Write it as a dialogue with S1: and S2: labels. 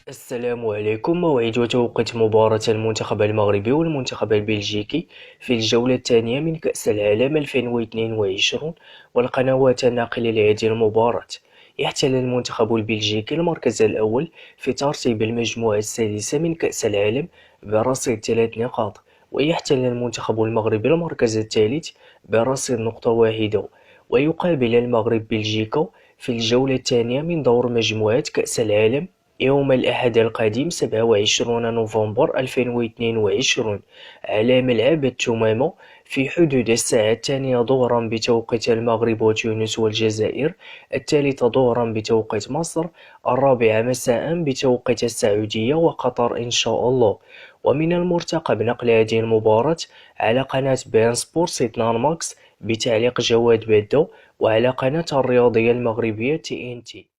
S1: السلام عليكم. موعد وتوقيت مباراة المنتخب المغربي والمنتخب البلجيكي في الجولة الثانية من كأس العالم 2022، والقنوات الناقلة لهذه المباراة. يحتل المنتخب البلجيكي المركز الأول في ترتيب المجموعة السادسة من كأس العالم برصيد 3 نقاط، ويحتل المنتخب المغربي المركز الثالث برصيد نقطة واحدة. ويقابل المغرب بلجيكا في الجولة الثانية من دور مجموعات كأس العالم يوم الأحد القادم 27 نوفمبر 2022 على ملعب التمامة في حدود الساعة 2 ظهرا بتوقيت المغرب وتونس والجزائر، 3 ظهرا بتوقيت مصر، 4 مساء بتوقيت السعودية وقطر إن شاء الله. ومن المرتقب نقل هذه المباراة على قناة بين سبورت 2 ماكس بتعليق جواد بدو، وعلى قناة الرياضية المغربية TNT.